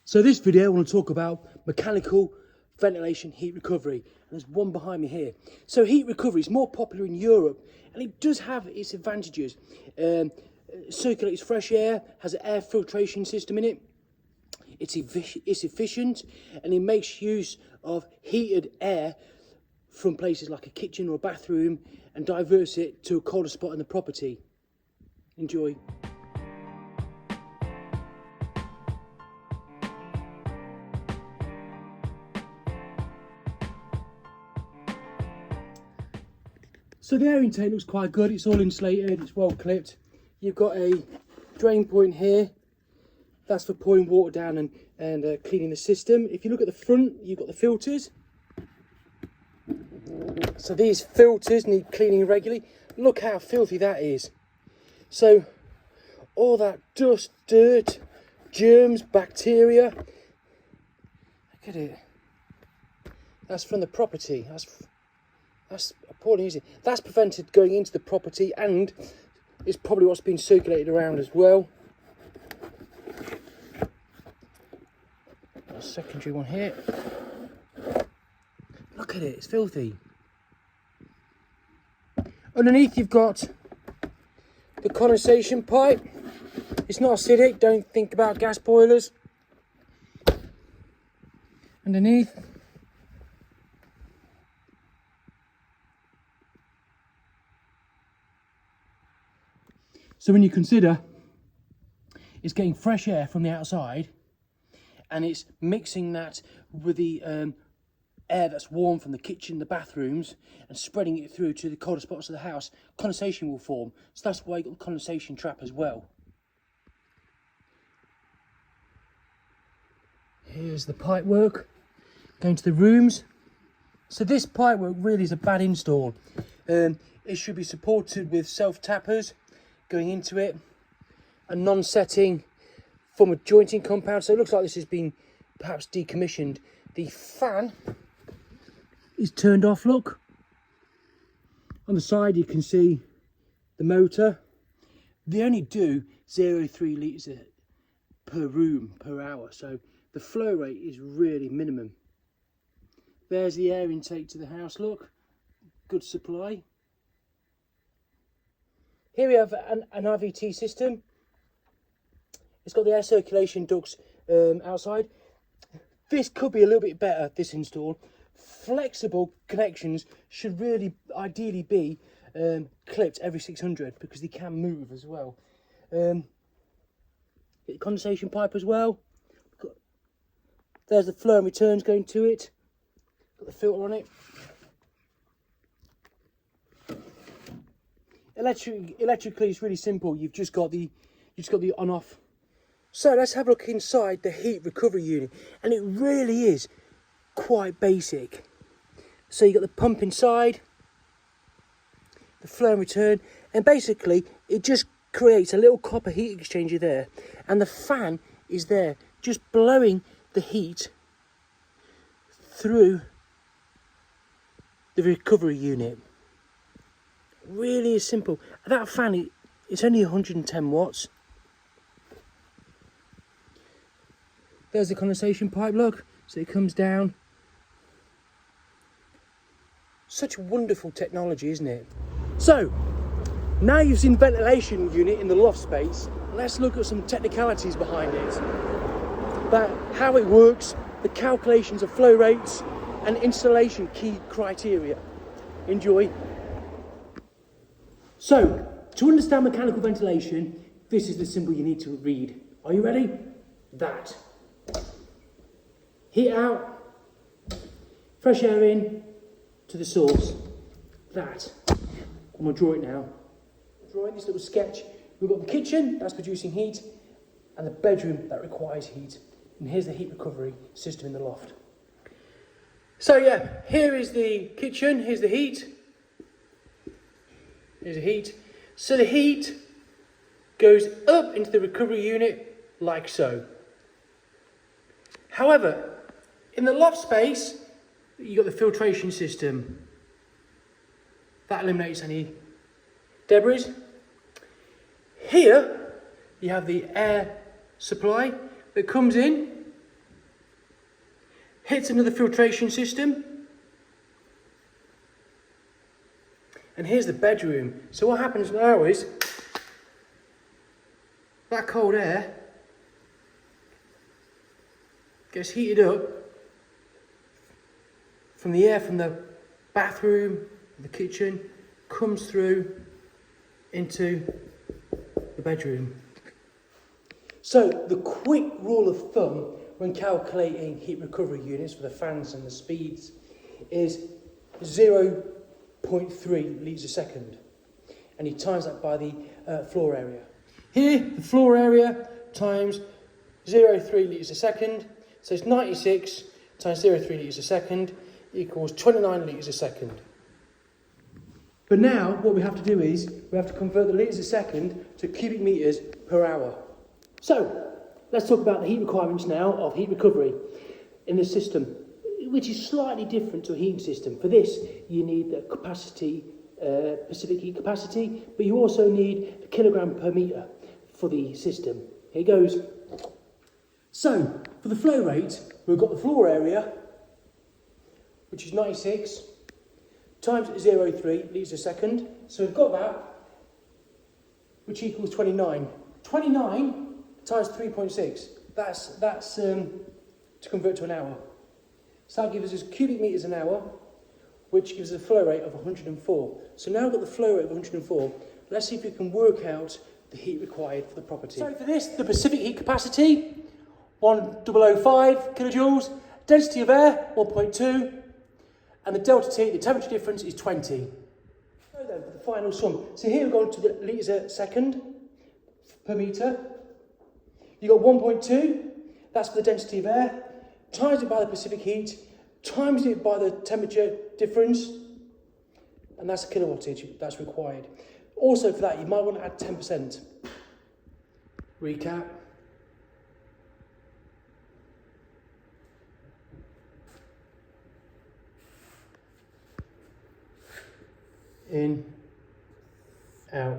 So this video I want to talk about mechanical ventilation heat recovery, and there's one behind me here. So heat recovery is more popular in Europe and it does have its advantages. Circulates fresh air, has an air filtration system in it. It's efficient and it makes use of heated air from places like a kitchen or a bathroom and diverts it to a colder spot in the property. Enjoy. So the air intake looks quite good, it's all insulated, it's well clipped. You've got a drain point here, that's for pouring water down and cleaning the system. If you look at the front, you've got the filters. So these filters need cleaning regularly. Look how filthy that is. So all that dust, dirt, germs, bacteria, look at it. That's from the property. That's appalling, isn't it? That's prevented going into the property and is probably what's been circulated around as well. A secondary one here. Look at it, it's filthy. Underneath you've got the condensation pipe. It's not acidic, don't think about gas boilers. Underneath. So when you consider it's getting fresh air from the outside and it's mixing that with the air that's warm from the kitchen, the bathrooms, and spreading it through to the colder spots of the house, condensation will form. So that's why you got the condensation trap as well. Here's the pipe work going to the rooms. So this pipe work really is a bad install. It should be supported with self-tappers going into it, a non-setting form of jointing compound. So it looks like this has been perhaps decommissioned. The fan is turned off, look. On the side you can see the motor. They only do 0.3 litres per room per hour, so the flow rate is really minimum. There's the air intake to the house, look. Good supply. Here we have an RVT system. It's got the air circulation ducts outside. This could be a little bit better, this install. Flexible connections should really ideally be clipped every 600 because they can move as well. Get the condensation pipe as well. There's the flow and returns going to it. Got the filter on it. Electrically it's really simple. You've just got the on off. So let's have a look inside the heat recovery unit, and it really is quite basic. So you've got the pump inside, the flow and return, and basically it just creates a little copper heat exchanger there, and the fan is there just blowing the heat through the recovery unit. Really is simple. That fan, it's only 110 watts. There's the condensation pipe, look. So it comes down. Such wonderful technology, isn't it? So, now you've seen ventilation unit in the loft space, let's look at some technicalities behind it. About how it works, the calculations of flow rates, and installation key criteria. Enjoy. So, to understand mechanical ventilation, this is the symbol you need to read. Are you ready? That. Heat out, fresh air in to the source. That. I'm going to draw it now. Drawing this little sketch. We've got the kitchen, that's producing heat, and the bedroom that requires heat. And here's the heat recovery system in the loft. So yeah, here is the kitchen, here's the heat. Here's the heat. So the heat goes up into the recovery unit like so. However, in the loft space, you've got the filtration system. That eliminates any debris. Here, you have the air supply that comes in hits another filtration system. And here's the bedroom. So what happens now is that cold air gets heated up from the air from the bathroom, the kitchen, comes through into the bedroom. So the quick rule of thumb when calculating heat recovery units for the fans and the speeds is 0.3 litres a second, and you times that by the floor area. Here, the floor area times 0.3 litres a second, so it's 96 times 0.3 litres a second equals 29 litres a second. But now what we have to do is we have to convert the litres a second to cubic metres per hour. So let's talk about the heat requirements now of heat recovery in the system, which is slightly different to a heating system. For this, you need the capacity, specific heat capacity, but you also need a kilogram per metre for the system. Here goes. So, for the flow rate, we've got the floor area, which is 96, times 0.3 litres a second. So we've got that, which equals 29. 29 times 3.6, that's to convert to an hour. So that gives us cubic metres an hour, which gives us a flow rate of 104. So now we've got the flow rate of 104, let's see if we can work out the heat required for the property. So for this, the specific heat capacity, 1005 kilojoules, density of air, 1.2, and the delta T, the temperature difference, is 20. So then, for the final sum. So here we're going to the litres a second per metre. You've got 1.2, that's for the density of air, times it by the specific heat, times it by the temperature difference, and that's a kilowattage that's required. Also for that, you might want to add 10%. Recap. In, out.